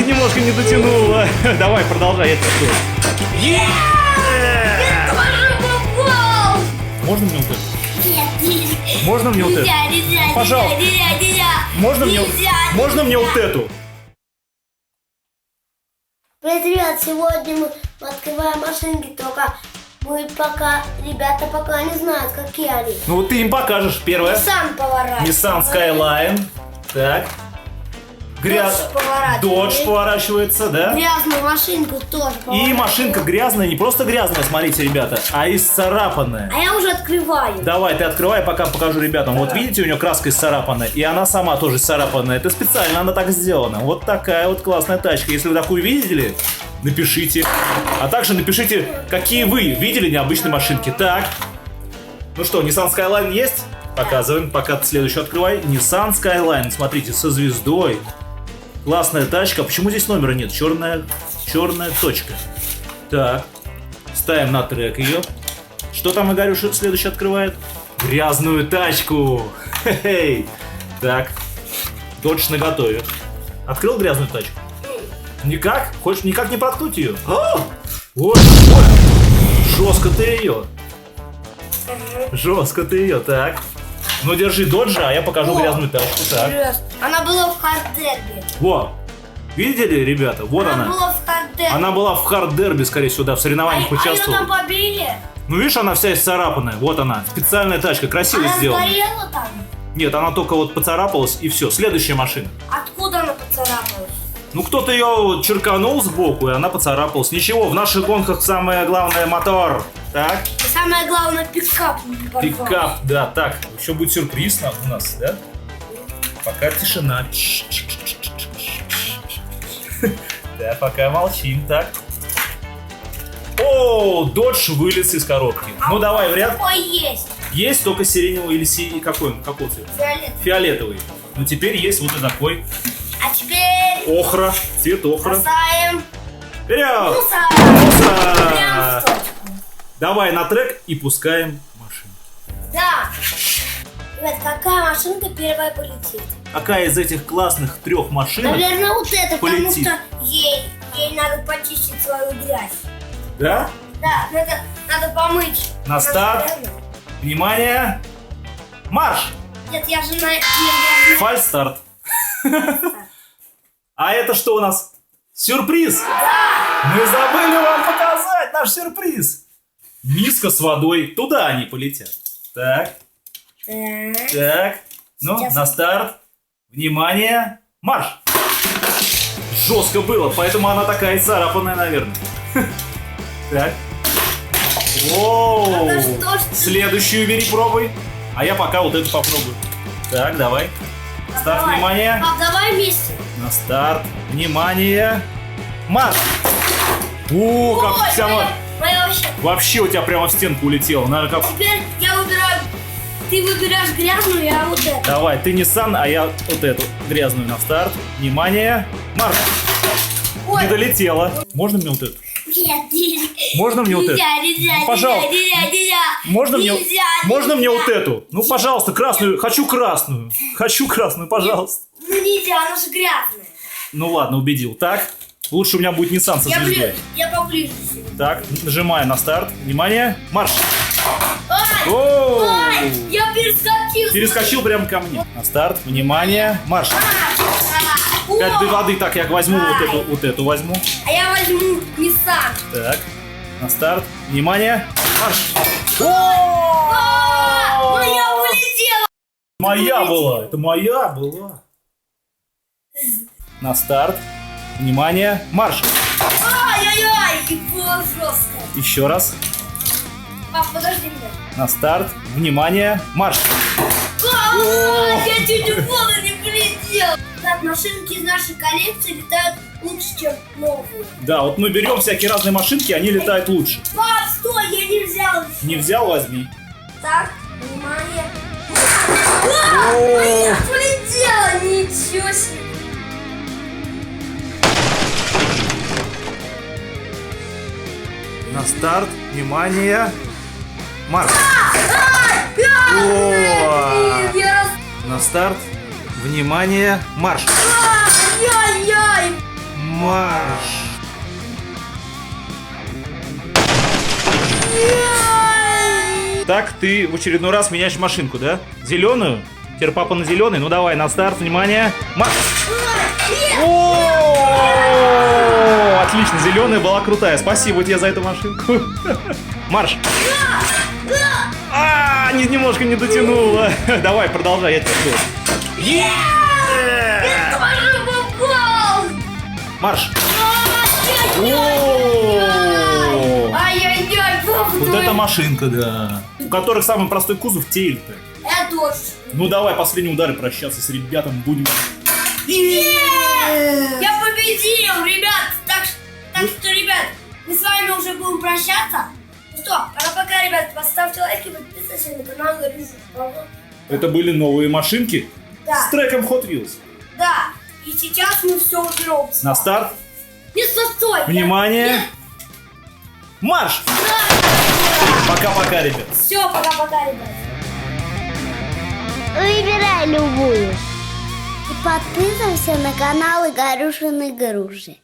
немножко не дотянула. Давай, продолжай, я тебя Я тоже попал! Можно мне вот это? Нет, Можно мне вот это? нельзя, Пожалуйста. нельзя. Можно мне вот эту? Привет, ребят, сегодня мы открываем машинки, только ребята пока не знают, какие они. Ну вот ты им покажешь. Первое. Nissan поворачивает. Nissan Skyline. Так. Dodge поворачивается, да? Грязную машинку тоже И поворачивает. машинка грязная, не просто грязная, смотрите, ребята, а исцарапанная. А я уже открываю. Давай, ты открывай, пока покажу ребятам. Вот видите, у нее краска исцарапанная, и она сама тоже исцарапанная. Это специально, она так сделана. Вот такая вот классная тачка. Если вы такую видели, напишите. А также напишите, какие вы видели необычные машинки. Так. Ну что, Nissan Skyline есть? Показываем, пока ты следующую открывай. Nissan Skyline, смотрите, со звездой. Классная тачка. Почему здесь номера нет? Черная точка. Так. Ставим на трек ее. Что там Игорюша следующий открывает? Грязную тачку. Хе-хей. Так. Dodge наготове. Открыл грязную тачку? Никак? Хочешь никак не проткнуть ее? Вот. Жестко ты ее. Жестко ты ее. Так. Ну держи Dodge, а я покажу грязную тачку. Так. Она была в хардербе. Во! Видели, ребята? Вот она. Была в хардербе. Она была в хард-дерби, скорее всего, да, в соревнованиях А ее участвовала. там побили? Ну, видишь, она вся исцарапанная. Вот она. Специальная тачка, красиво Она сделана. сгорела там? Нет, она только вот поцарапалась, и все. Следующая машина. Откуда она поцарапалась? Ну, кто-то ее черканул сбоку, и она поцарапалась. Ничего, в наших гонках самое главное мотор. Так, И самое главное, пикап. не порвал. пикап, да, так. Еще будет сюрприз у нас, да? Пока тишина. Да, пока молчим, так. О, Dodge вылез из коробки. Ну, давай, вариант. Какой есть? Есть только сиреневый или какой он? Какой цвет? Фиолет. Фиолетовый. Но теперь есть вот и такой. А теперь Охра. Цвет охра. бросаем. Вперед! Мусор. Прям в точку. Давай на трек и пускаем машину. Да. Ребят, какая машинка первая полетит? Какая из этих классных трех машинок? Наверное, вот эта, потому полетит. что ей надо почистить свою грязь. Да? Да, надо помыть. На старт. Внимание! Марш! Нет, я же на... Фальстарт. А это что у нас? Сюрприз! Мы забыли вам показать наш сюрприз! Миска с водой. Туда они полетят. Так, так. Ну, Сейчас. на старт. Внимание! Марш! Жестко было, поэтому она такая царапанная, наверное. Так. Воу! Это что ж ты? Следующую бери, пробуй. А я пока вот эту попробую. Так, давай. Старт, Давай. внимание. Пап, давай вместе. На старт. Внимание. Марш! О, как Ой, вся моя вообще. вообще у тебя прямо в стенку улетела. Наверное, как... Теперь я выбираю. Ты выбираешь грязную, я вот эту. Давай, ты Nissan, а я вот эту грязную на старт. Внимание. Марш! Ой. Не долетела. Можно мне вот эту? Нет, нельзя. Можно мне вот эту? Нельзя, Пожалуйста. нельзя. Можно мне, Нельзя, можно мне нельзя. вот эту? Ну, пожалуйста, красную. Хочу красную. Хочу красную, пожалуйста. Ну нельзя, она же грязная. Ну ладно, убедил. Так, лучше у меня будет Nissan со звездой. Я поближе себе. Так, нажимаю на старт. Внимание, марш. Ай, Оу! ай, я перескочил. Перескочил прямо ко мне. На старт, внимание, марш. Ой, Капель воды, так, я возьму вот эту возьму. а я возьму Nissan. Так, на старт, внимание, марш. Моя улетела. Моя была, это моя была. На старт, внимание, марш. Ай-яй-яй, и было жестко. Еще раз, Пап, подожди меня. на старт, внимание, марш. Я чуть в воду не полетел. Так, машинки из нашей коллекции летают лучше, чем новые. Да, вот мы берем всякие разные машинки, они летают лучше. Пап, стой, я не взял еще. Не взял, возьми. Так, внимание. Моя полетела, ничего себе. На старт, внимание, марш. На старт, внимание, марш. Ай-яй-яй. Марш! Так, ты в очередной раз меняешь машинку, да? Зеленую? Теперь папа на зеленый. Ну давай, на старт, внимание. Марш! О, отлично, зеленая была крутая. Спасибо тебе за эту машинку. Марш! Немножко не дотянула. Давай, продолжай, я тебя жду. Я тоже попал! Марш! Ай-яй-яй, папа, Вот это машинка, да. У которых самый простой кузов тель-то. Я тоже. Ну давай, последний удар и прощаться с ребятами будем. Я победил, ребят! Так что, ребят, мы с вами уже будем прощаться. Ну что, пока, ребят, поставьте лайки, подписывайтесь на канал Горюша. Это были новые машинки Да. с треком Hot Wheels. Да, и сейчас мы все уберем. На старт. Не стой! Внимание. Марш! Пока-пока, ребят. Все, пока-пока, ребят. Выбирай любую. И подписывайся на канал Игорюшины Груши.